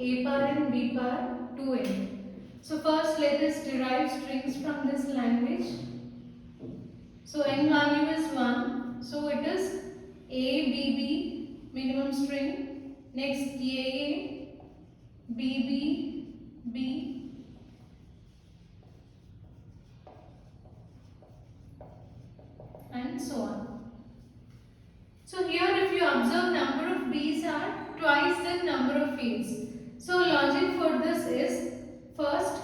a power n b power 2n. So first let us derive strings from this language. So n value is 1. So it is a b b minimum string. Next a b b b. And so on. So here if you observe, number of b's are twice the number of a's. So logic for this is, first,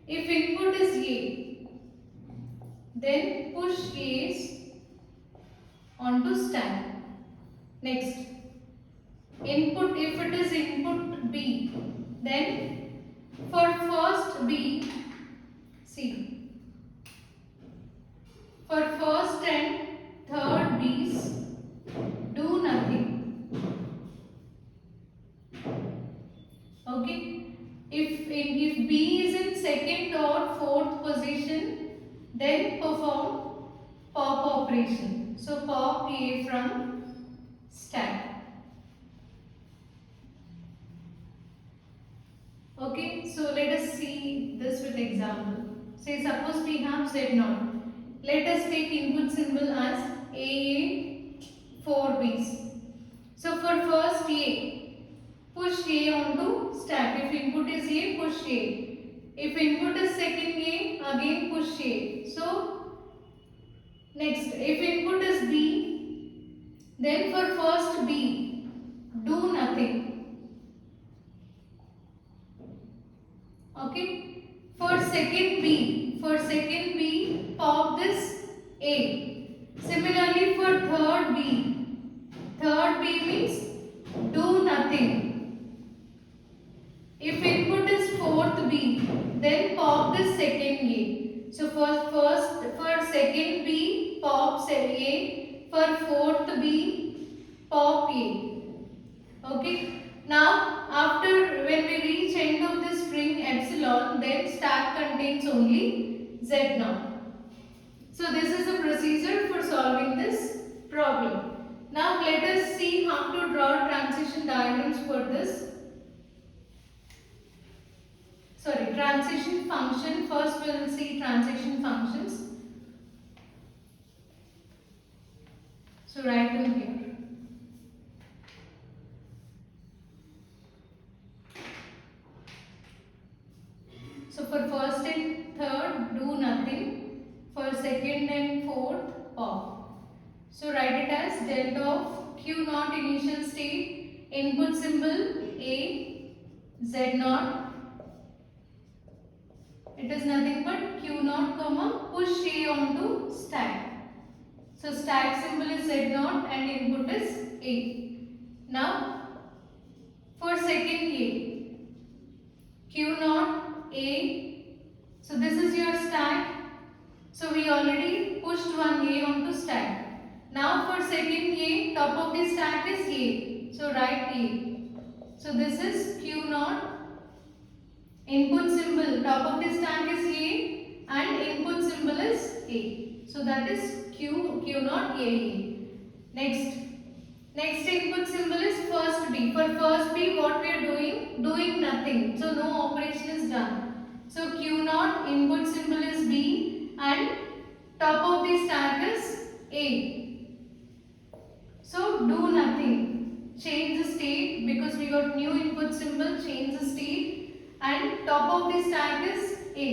if input is a, then push a's onto stack. Next, input, if it is input b, then for first b, see, for first and third b's, do nothing. Okay, if b is in second or fourth position, then perform pop operation. So pop a from stack. Okay, so let us see this with example. Say suppose we have z0. Let us take input symbol as a 4 b's. So for first a, push a onto stack. If input is a, push a. If input is second a, again push a. So next, if input is b, then for first b, do nothing. Okay, for second b, pop this a. Similarly for third b means do nothing. If input is fourth b, then pop this second a. So for second b, pop a. For fourth b, pop a. Okay. Now, after when we reach end of the string epsilon, then stack contains only z0. So this is the procedure for solving this problem. Now let us see how to draw transition diagrams for this. Sorry, transition function. First we will see transition functions. So write them here. So for first and third, do nothing. For second and fourth, pop. So write it as delta of q naught initial state, input symbol a, z naught. It is nothing but q naught comma push a onto stack. So stack symbol is z naught and input is a. Now for second a, q naught a. So this is your stack. So we already pushed one a onto stack. Now for second a, top of the stack is a. So write a. So this is q naught. Input symbol, top of the stack is a and input symbol is a. So that is q naught a. Next input symbol is first b. For first b, what we are doing? Doing nothing. So no operation is done. So q naught, input symbol is b and top of the stack is a. So do nothing. Change the state because we got new input symbol. Change the state and top of the stack is a.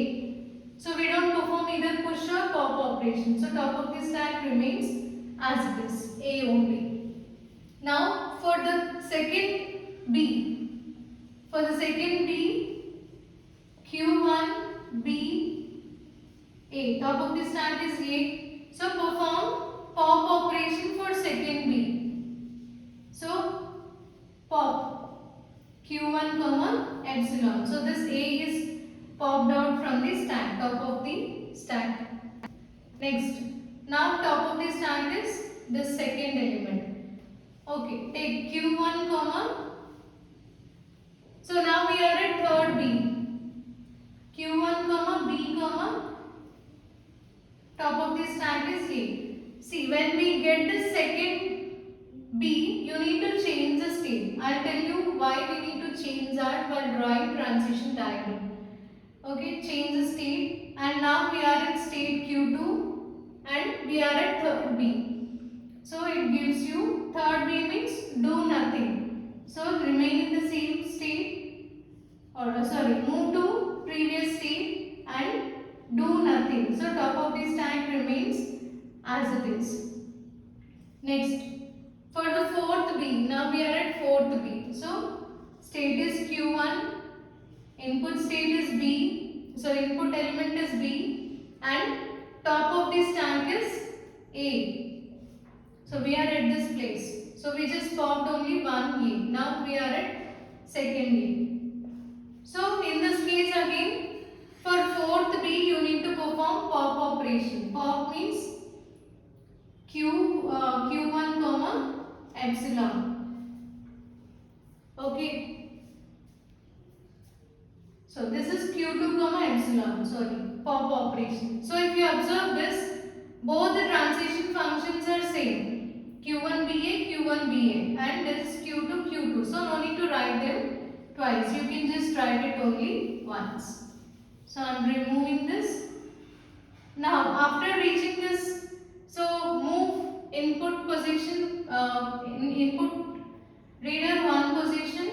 So we don't perform either push or pop operation. So top of the stack remains as it is, a only. Now for the second b, q1 b a, top of the stack is a. So perform pop operation for second b. So pop q1 comma epsilon. So this a is popped out from the stack, top of the stack. Next, now top of the stack is the second element. Okay, take q1 comma. So now we are at third b. q1 comma b comma top of the stack is a. See, when we get the second B, you need to change the state. I'll tell you why we need to change that while drawing transition diagram. Okay, change the state, and now we are in state Q2 and we are at third B. So it gives you third B means do nothing. So remain in the same state, or move to previous state and do nothing. So top of the stack remains as it is. Next, for the fourth B, now we are at fourth B. So state is Q1, input state is B, so input element is B, and top of the stack is A. So we are at this place. So we just popped only one A. Now we are at second A. So in this case again, for fourth B you need to perform pop operation. Pop means Q1 comma epsilon. Okay. So this is Q2 comma epsilon. Sorry, pop operation. So if you observe this, both the transition functions are same. Q1BA, Q1BA, and this is Q2, Q2. So no need to write them twice. You can just write it only once. So I am removing this. Now after reaching this, so move input position, input reader 1 position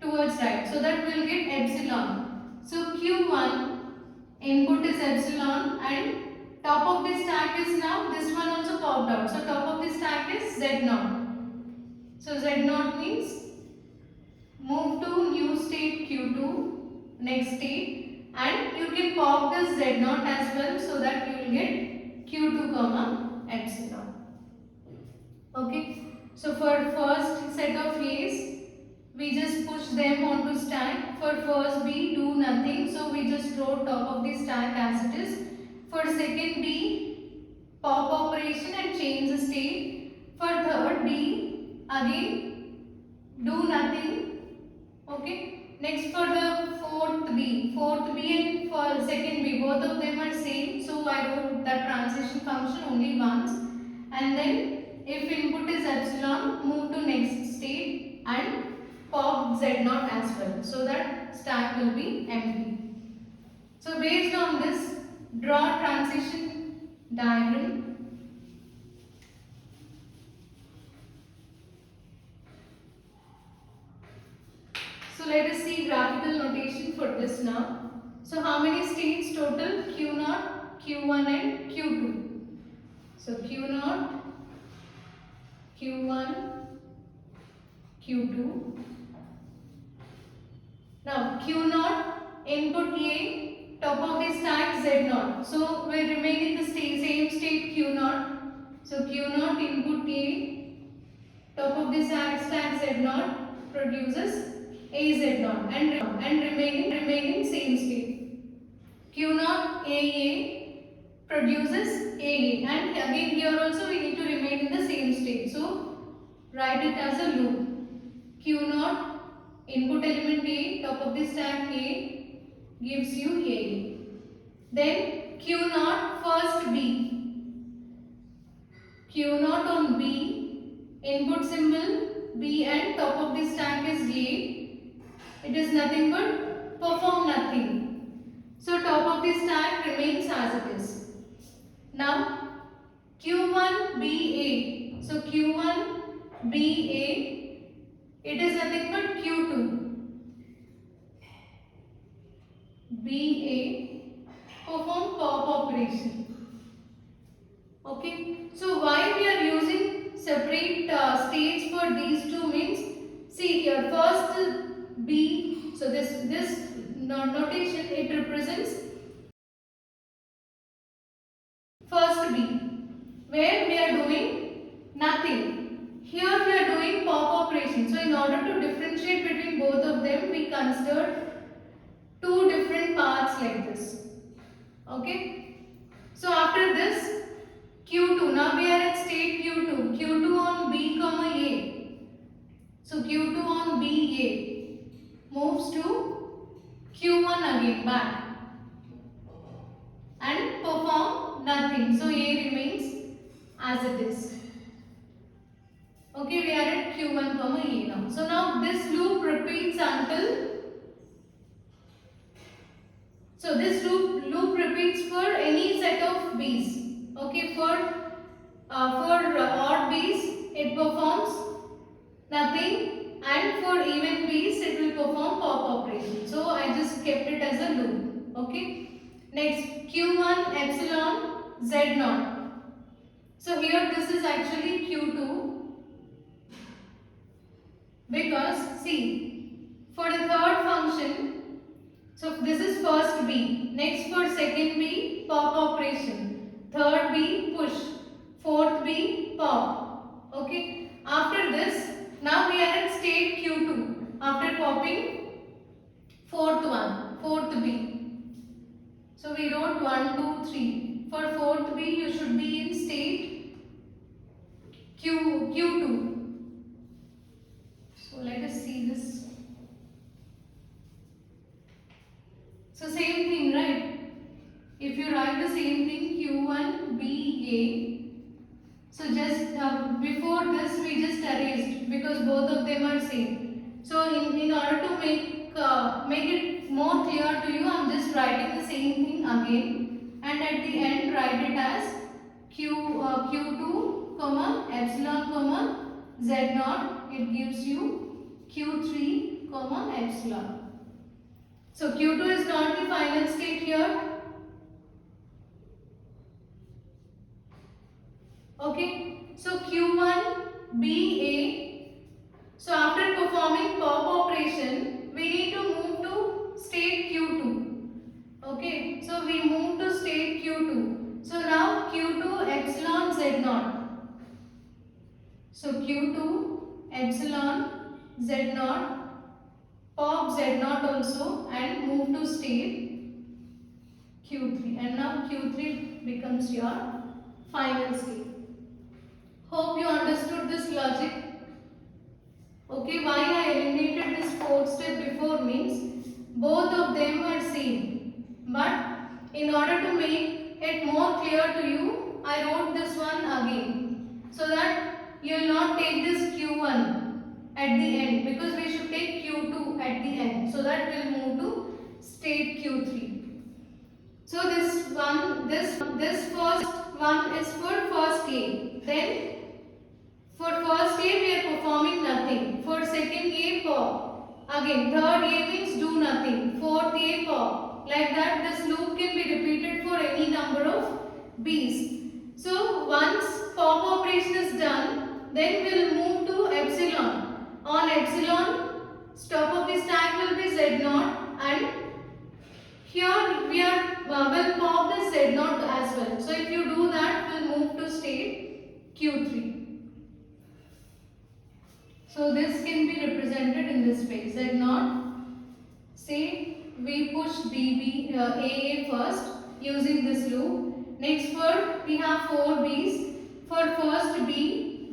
towards right, so that we will get epsilon. So Q1 input is epsilon and top of the stack is now this one also popped out. So top of the stack is Z0. So Z0 means move to new state Q2, next state, and you can pop this Z0 as well, so that you will get Q2 comma epsilon. Okay. So for first set of A's, we just push them onto stack. For first B, do nothing, so we just wrote top of the stack as it is. For second B, pop operation and change the state. For third B, again do nothing. Okay. Next for the fourth B and for second B, both of them are same, so I wrote that transition function only once. And then if input is epsilon, move to next state and pop Z0 as well, so that stack will be empty. So based on this, draw transition diagram. So let us see graphical notation for this now. So how many states total? Q0, Q1 and Q2. So Q0, Q1, Q2. Now Q0 input A, top of the stack Z0. So we remain in the same state Q0. So Q0 input A, top of the stack Z0 produces AZ0 and remaining same state. Q0 AA produces AA, and again here also we need to remain in the same state. So write it as a loop. Q0 input element A, top of the stack A gives you AA. Then Q0 first B. Q0 on B, input symbol B and top of the stack is A. It is nothing but perform nothing. So top of the stack remains as it is. Now Q1 BA. So Q1 BA, it is nothing but Q2 BA, perform pop operation. Okay. So why we are using separate states for these two means, see here, first B, so this notation, it represents first B, where we are doing nothing. Here we are doing pop operation. So in order to differentiate between both of them, we considered two different paths like this. Okay. So after this, Q2, now we are at state Q2. Q2 on B comma A. So Q2 on B A moves to Q1 again back and perform nothing. So A remains as it is. Okay, we are at Q1 comma A now. So now this loop repeats until, so this loop repeats for any set of B's. Okay, for odd B's it performs nothing, and for even B's it will perform pop operation. So I just kept it as a loop. Okay. Next, Q1 epsilon Z naught. So here this is actually Q2, because see, for the third function, so this is first B, next for second B pop operation, third B push, fourth B pop. Okay, after this now we are at state Q2 after popping fourth B. So we wrote 1, 2, 3. For fourth B you should be in state Q2. So let us see this. So same thing, right? If you write the same thing Q1 B A, so just before this we just erased because both of them are same. So in order to make it more clear to you, I am just writing the same thing again, and at the end write it as Q2 comma epsilon comma Z naught. It gives you Q3 comma epsilon. So Q2 is not the final state here. Okay. So Q1 BA. So after performing pop operation, we need to move to state Q2. Okay. So we move to state Q2. So now Q2 epsilon Z naught. So Q2 epsilon Z naught. Pop Z naught also and move to state Q3, and now Q3 becomes your final state. Hope you understood this logic. Okay, why I eliminated this fourth step before means both of them are same, but in order to make it more clear to you, I wrote this one again so that you will not take this Q1 at the end, because we should take Q2 at the end, so that we will move to state Q3. So this first one is for first A. Then for first A we are performing nothing. For second A pop. Again third A means do nothing. Fourth A pop. Like that this loop can be repeated for any number of B's. So once pop operation is done, then we will move to epsilon. On epsilon, top of the stack will be Z0, and here we will pop the Z0 as well. So if you do that, we will move to state Q3. So this can be represented in this way. Z0, say we push AA first using this loop. Next we have 4 B's. For first B,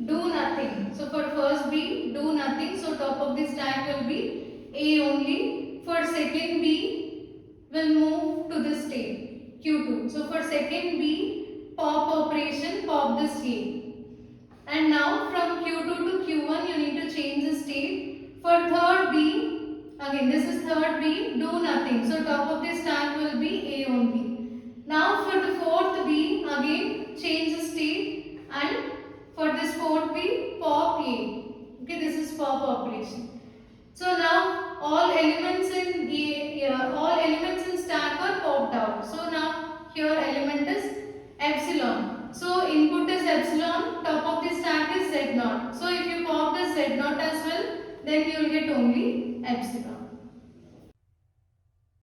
do nothing. So for first B, do nothing. So top of the stack will be A only. For second B, will move to this state Q2. So for second B, pop operation, pop this A. And now from Q2 to Q1, you need to change the state. For third B, again this is third B, do nothing. So top of the stack will be A only. Now for the fourth B, again change the state, and for this fourth B, pop A. Okay, this is pop operation. So now all elements in stack are popped out. So now here element is epsilon. So input is epsilon, top of the stack is Z0. So if you pop this Z0 as well, then you will get only epsilon.